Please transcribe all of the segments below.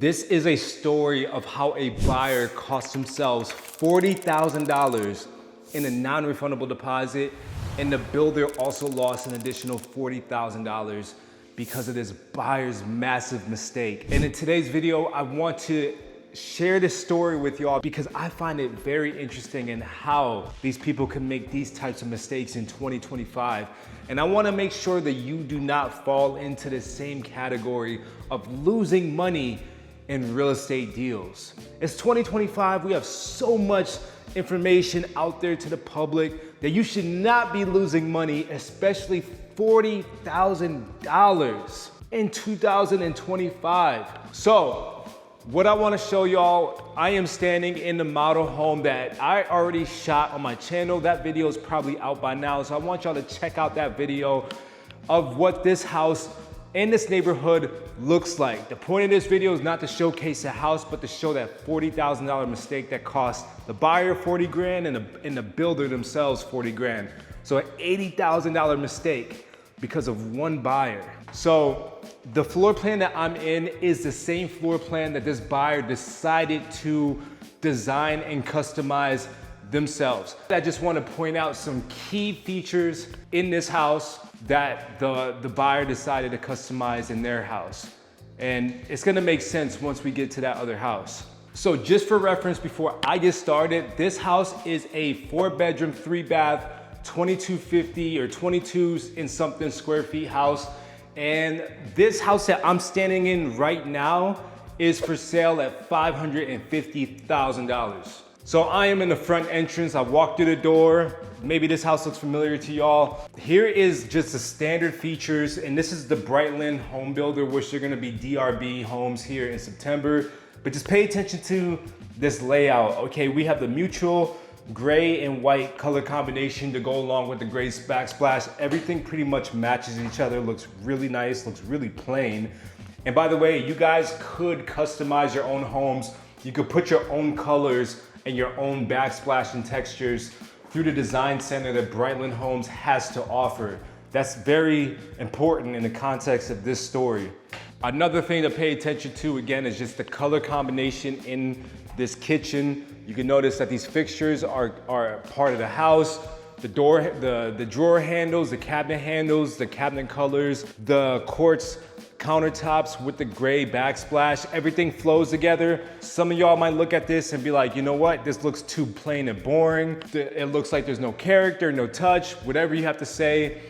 This is a story of how a buyer cost themselves $40,000 in a non-refundable deposit, and the builder also lost an additional $40,000 because of this buyer's massive mistake. And in today's video, I want to share this story with y'all because I find it very interesting in how these people can make these types of mistakes in 2025. And I want to make sure that you do not fall into the same category of losing money in real estate deals. It's 2025, we have so much information out there to the public that you should not be losing money, especially $40,000 in 2025. So, what I want to show y'all, I am standing in the model home that I already shot on my channel. That video is probably out by now, so I want y'all to check out that video of what this house in this neighborhood looks like. The point of this video is not to showcase the house, but to show that $40,000 mistake that cost the buyer 40 grand and the builder themselves 40 grand. So an $80,000 mistake because of one buyer. So the floor plan that I'm in is the same floor plan that this buyer decided to design and customize themselves. I just want to point out some key features in this house that the buyer decided to customize in their house. And it's gonna make sense once we get to that other house. So just for reference, before I get started, this house is a 4-bedroom, 3-bath, 2250 or 22 and something square feet house. And this house that I'm standing in right now is for sale at $550,000. So I am in the front entrance. I walked through the door. Maybe this house looks familiar to y'all. Here is just the standard features, and this is the Brightland home builder, which they're gonna be DRB homes here in September. But just pay attention to this layout. Okay, we have the mutual gray and white color combination to go along with the gray backsplash. Everything pretty much matches each other, looks really nice, looks really plain. And by the way, you guys could customize your own homes. You could put your own colors and your own backsplash and textures through the design center that Brightland Homes has to offer. That's very important in the context of this story. Another thing to pay attention to, again, is just the color combination in this kitchen. You can notice that these fixtures are part of the house. The door, the drawer handles, the cabinet colors, the quartz countertops with the gray backsplash, everything flows together. Some of y'all might look at this and be like, you know what? This looks too plain and boring. It looks like there's no character, no touch, whatever you have to say.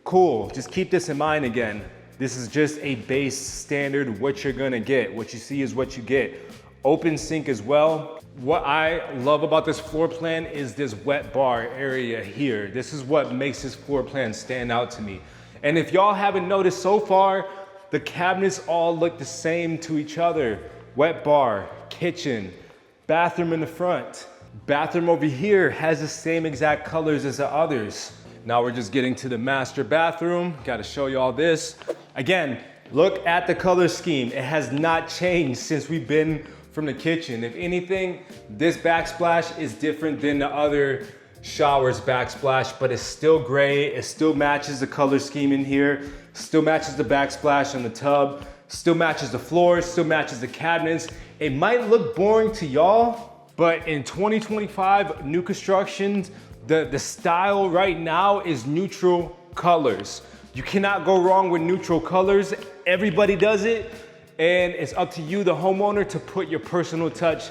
Cool, just keep this in mind again. This is just a base standard, what you're gonna get. What you see is what you get. Open sink as well. What I love about this floor plan is this wet bar area here. This is what makes this floor plan stand out to me. And if y'all haven't noticed so far, the cabinets all look the same to each other. Wet bar, kitchen, bathroom in the front. Bathroom over here has the same exact colors as the others. Now we're just getting to the master bathroom. Gotta show y'all this. Again, look at the color scheme. It has not changed since we've been from the kitchen. If anything, this backsplash is different than the other showers backsplash, but it's still gray. It still matches the color scheme in here. Still matches the backsplash on the tub. Still matches the floor. Still matches the cabinets. It might look boring to y'all, but in 2025, new constructions, the style right now is neutral colors. You cannot go wrong with neutral colors. Everybody does it, and it's up to you, the homeowner, to put your personal touch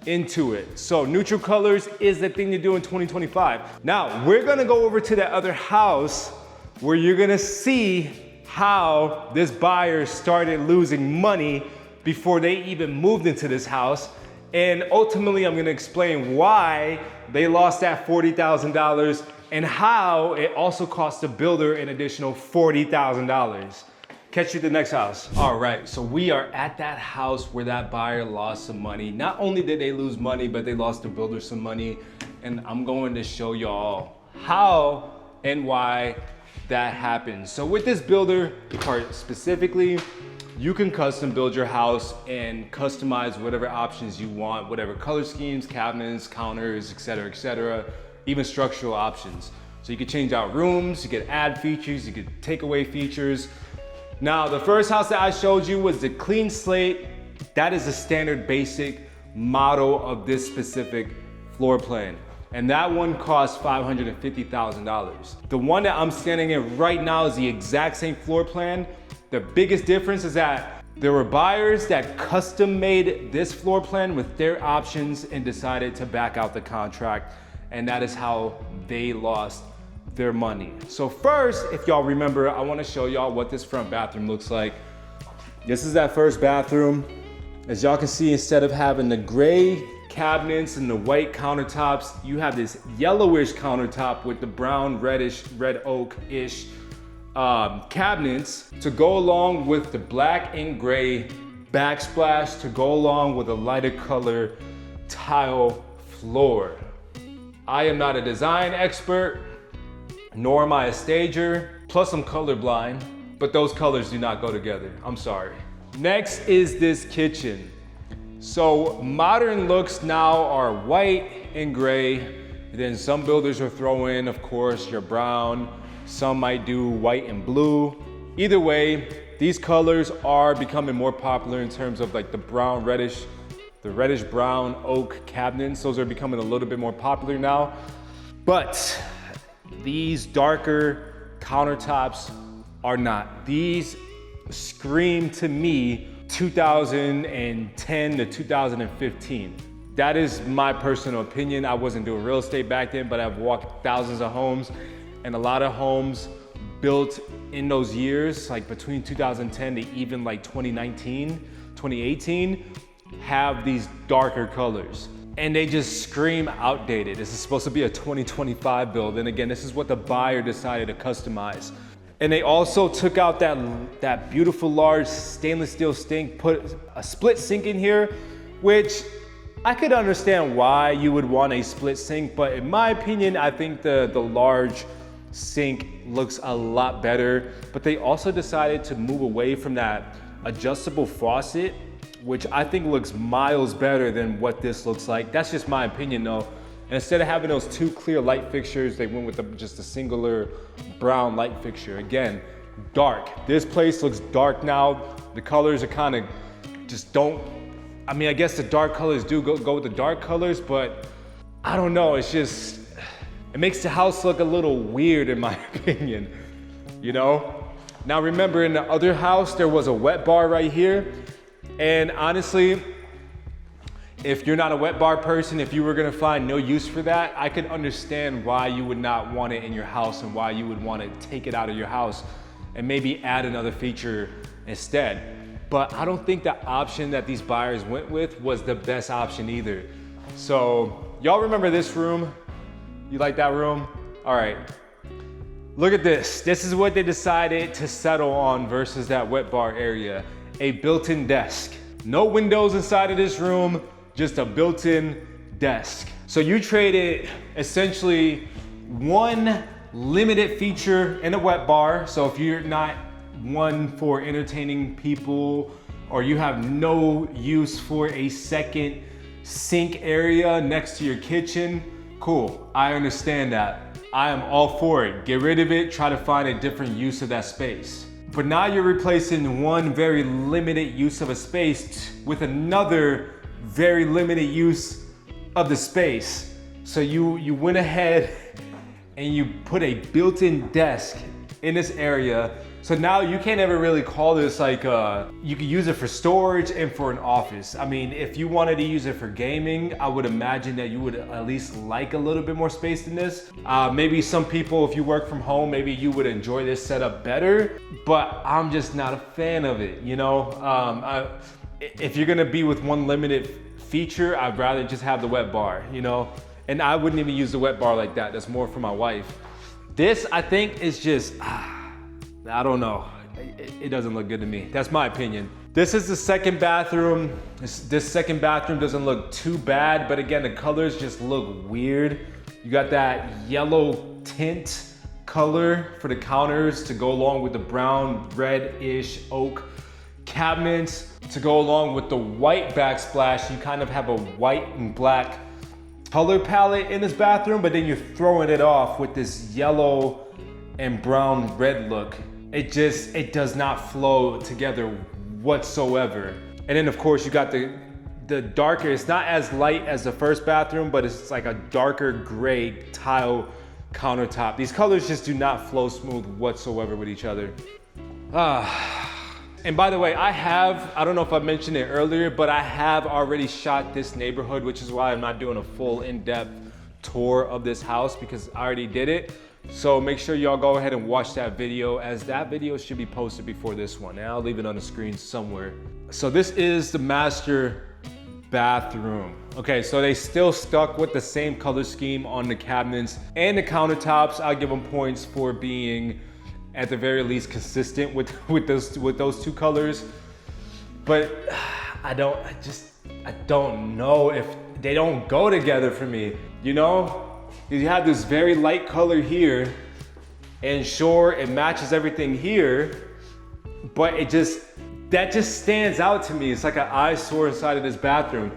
into it. So neutral colors is the thing to do in 2025. Now, we're gonna go over to that other house where you're gonna see how this buyer started losing money before they even moved into this house. And ultimately, I'm gonna explain why they lost that $40,000 and how it also cost the builder an additional $40,000. Catch you at the next house. All right, so we are at that house where that buyer lost some money. Not only did they lose money, but they lost the builder some money. And I'm going to show y'all how and why that happens. So with this builder part specifically, you can custom build your house and customize whatever options you want, whatever color schemes, cabinets, counters, etc., even structural options. So you could change out rooms, you could add features, you could take away features. Now, the first house that I showed you was the clean slate That is the standard basic model of this specific floor plan. And that one costs $550,000. The one that I'm standing in right now is the exact same floor plan. The biggest difference is that there were buyers that custom made this floor plan with their options and decided to back out the contract. And that is how they lost their money. So first, if y'all remember, I wanna show y'all what this front bathroom looks like. This is that first bathroom. As y'all can see, instead of having the gray cabinets and the white countertops, you have this yellowish countertop with the brown, reddish, red oak-ish cabinets to go along with the black and gray backsplash to go along with a lighter color tile floor. I am not a design expert, nor am I a stager, plus I'm colorblind, but those colors do not go together. I'm sorry. Next is this kitchen. So modern looks now are white and gray. Then some builders will throw in, of course, your brown. Some might do white and blue. Either way, these colors are becoming more popular in terms of like the brown, reddish, the reddish brown oak cabinets. Those are becoming a little bit more popular now. But these darker countertops are not. These scream to me 2010 to 2015. That is my personal opinion. I wasn't doing real estate back then, but I've walked thousands of homes, and a lot of homes built in those years, like between 2010 to even like 2019, 2018, have these darker colors. And they just scream outdated. This is supposed to be a 2025 build. And again, this is what the buyer decided to customize. And they also took out that beautiful large stainless steel sink, put a split sink in here, which I could understand why you would want a split sink, but in my opinion, I think the large sink looks a lot better. But they also decided to move away from that adjustable faucet, which I think looks miles better than what this looks like. That's just my opinion though. And instead of having those two clear light fixtures, they went with just a singular brown light fixture. Again, dark. This place looks dark now. The colors are kind of just don't, I mean, I guess the dark colors do go with the dark colors, but I don't know, it's just, it makes the house look a little weird in my opinion, you know? Now remember, in the other house, there was a wet bar right here. And honestly, if you're not a wet bar person, if you were gonna find no use for that, I could understand why you would not want it in your house and why you would want to take it out of your house and maybe add another feature instead. But I don't think the option that these buyers went with was the best option either. So y'all remember this room? You like that room? All right, look at this. This is what they decided to settle on versus that wet bar area. A built-in desk. No windows inside of this room, just a built-in desk. So you traded essentially one limited feature in a wet bar. So if you're not one for entertaining people, or you have no use for a second sink area next to your kitchen, cool, I understand that. I am all for it. Get rid of it, try to find a different use of that space. But now you're replacing one very limited use of a space with another very limited use of the space. So you went ahead and you put a built-in desk in this area. So now you can't ever really call this like, you can use it for storage and for an office. I mean, if you wanted to use it for gaming, I would imagine that you would at least like a little bit more space than this. Maybe some people, if you work from home, maybe you would enjoy this setup better, but I'm just not a fan of it, you know? If you're gonna be with one limited feature, I'd rather just have the wet bar, you know? And I wouldn't even use the wet bar like that. That's more for my wife. This, I think, is just, I don't know. It doesn't look good to me. That's my opinion. This is the second bathroom. This second bathroom doesn't look too bad, but again, the colors just look weird. You got that yellow tint color for the counters to go along with the brown, red-ish oak cabinets. To go along with the white backsplash, you kind of have a white and black color palette in this bathroom, but then you're throwing it off with this yellow and brown red look. It does not flow together whatsoever. And then of course you got the darker, it's not as light as the first bathroom, but it's like a darker gray tile countertop. These colors just do not flow smooth whatsoever with each other. And by the way, I don't know if I mentioned it earlier, but I have already shot this neighborhood, which is why I'm not doing a full in-depth tour of this house, because I already did it. So make sure y'all go ahead and watch that video, as that video should be posted before this one. And I'll leave it on the screen somewhere. So this is the master bathroom. Okay, so they still stuck with the same color scheme on the cabinets and the countertops. I'll give them points for being at the very least consistent with those two colors. But I don't know if they don't go together for me. You know, you have this very light color here, and sure, it matches everything here, but that just stands out to me. It's like an eyesore inside of this bathroom.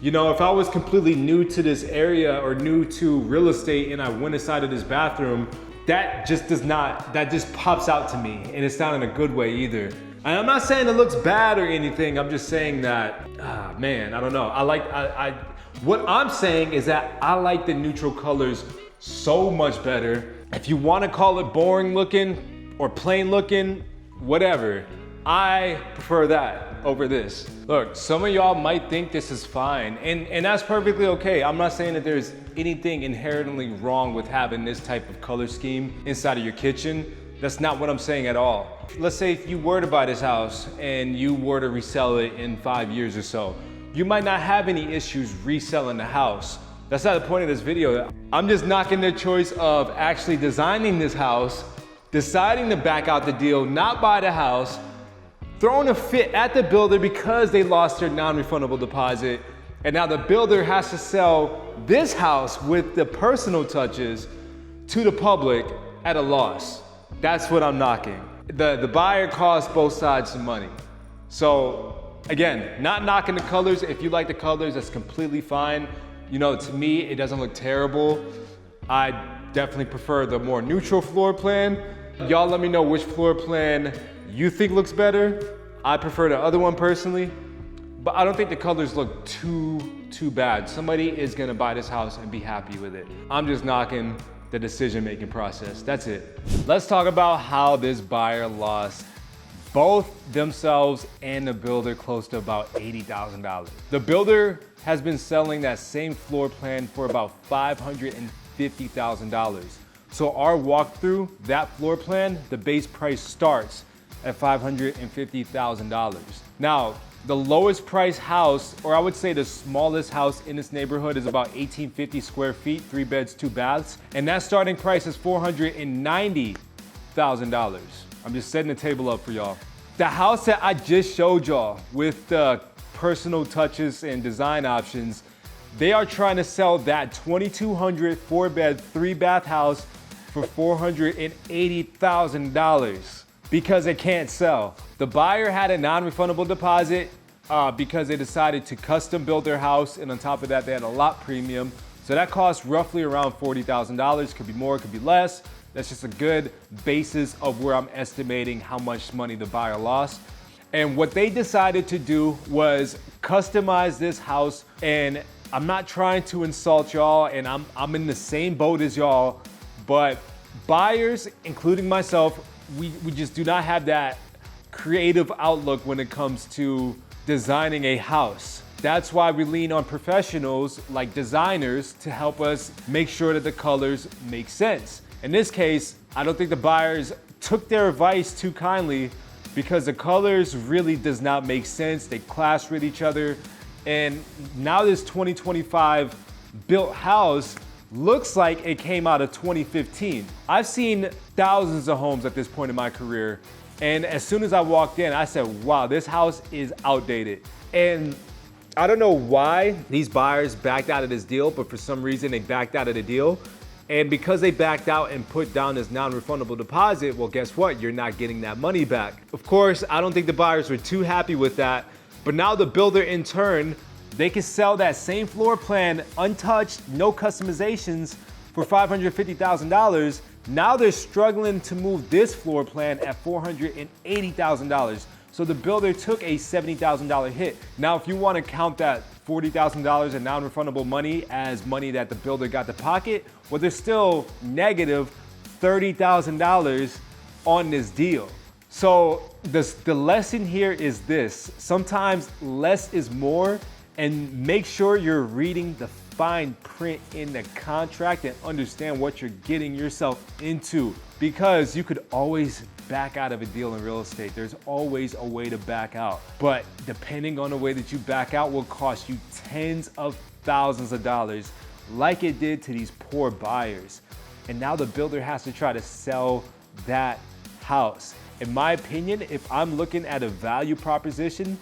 You know, if I was completely new to this area or new to real estate and I went inside of this bathroom, that just pops out to me, and it's not in a good way either. And I'm not saying it looks bad or anything. I'm just saying that, man, I don't know. What I'm saying is that I like the neutral colors so much better. If you want to call it boring looking or plain looking, whatever, I prefer that over this. Look, some of y'all might think this is fine, and that's perfectly okay. I'm not saying that there's anything inherently wrong with having this type of color scheme inside of your kitchen. That's not what I'm saying at all. Let's say if you were to buy this house and you were to resell it in 5 years or so, you might not have any issues reselling the house. That's not the point of this video. I'm just knocking their choice of actually designing this house, deciding to back out the deal, not buy the house, throwing a fit at the builder because they lost their non-refundable deposit, and now the builder has to sell this house with the personal touches to the public at a loss. That's what I'm knocking. The buyer costs both sides some money. So again, not knocking the colors. If you like the colors, that's completely fine. You know, to me, it doesn't look terrible. I definitely prefer the more neutral floor plan. Y'all let me know which floor plan you think looks better. I prefer the other one personally, but I don't think the colors look too bad. Somebody is gonna buy this house and be happy with it. I'm just knocking the decision-making process. That's it. Let's talk about how this buyer lost both themselves and the builder close to about $80,000. The builder has been selling that same floor plan for about $550,000. So our walkthrough, that floor plan, the base price starts at $550,000. Now, the lowest price house, or I would say the smallest house in this neighborhood, is about 1,850 square feet, 3 beds, 2 baths. And that starting price is $490,000. I'm just setting the table up for y'all. The house that I just showed y'all with the personal touches and design options, they are trying to sell that 2,200 4-bed, 3-bath house for $480,000 because it can't sell. The buyer had a non-refundable deposit because they decided to custom build their house, and on top of that, they had a lot premium. So that cost roughly around $40,000. Could be more, could be less. That's just a good basis of where I'm estimating how much money the buyer lost. And what they decided to do was customize this house. And I'm not trying to insult y'all, and I'm in the same boat as y'all, but buyers, including myself, we just do not have that creative outlook when it comes to designing a house. That's why we lean on professionals like designers to help us make sure that the colors make sense. In this case, I don't think the buyers took their advice too kindly because the colors really does not make sense. They clash with each other. And now this 2025 built house looks like it came out of 2015. I've seen thousands of homes at this point in my career. And as soon as I walked in, I said, wow, this house is outdated. And I don't know why these buyers backed out of this deal, but for some reason they backed out of the deal. And because they backed out and put down this non-refundable deposit, well, guess what? You're not getting that money back. Of course, I don't think the buyers were too happy with that, but now the builder in turn, they can sell that same floor plan untouched, no customizations for $550,000. Now they're struggling to move this floor plan at $480,000, So the builder took a $70,000 hit. Now, if you want to count that $40,000 in non-refundable money as money that the builder got to pocket, well, there's still negative $30,000 on this deal. So the lesson here is this: sometimes less is more, and make sure you're reading the fine print in the contract and understand what you're getting yourself into, because you could always back out of a deal in real estate. There's always a way to back out, but depending on the way that you back out will cost you tens of thousands of dollars, like it did to these poor buyers. And now the builder has to try to sell that house. In my opinion, if I'm looking at a value proposition,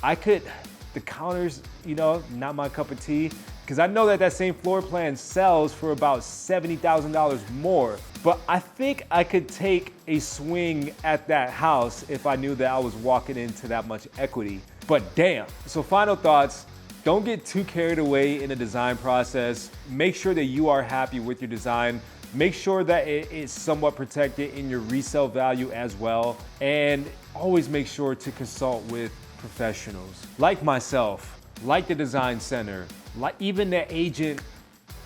the counters, not my cup of tea, because I know that same floor plan sells for about $70,000 more. But I think I could take a swing at that house if I knew that I was walking into that much equity. But damn. So final thoughts: don't get too carried away in the design process. Make sure that you are happy with your design. Make sure that it is somewhat protected in your resale value as well. And always make sure to consult with professionals like myself, like the design center, like even the agent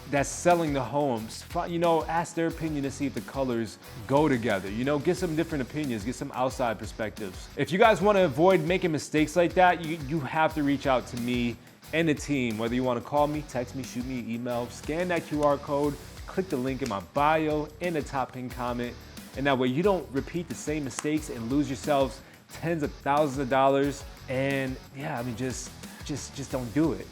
that's selling the homes. Ask their opinion to see if the colors go together. Get some different opinions, get some outside perspectives. If you guys want to avoid making mistakes like that, you have to reach out to me and the team. Whether you want to call me, text me, shoot me an email, scan that QR code, click the link in my bio in the top pinned comment, and that way you don't repeat the same mistakes and lose yourselves tens of thousands of dollars. And yeah, just don't do it.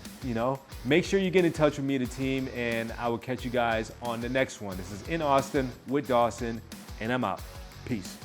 Make sure you get in touch with me and the team, and I will catch you guys on the next one. This is In Austin with Dawson, and I'm out. Peace.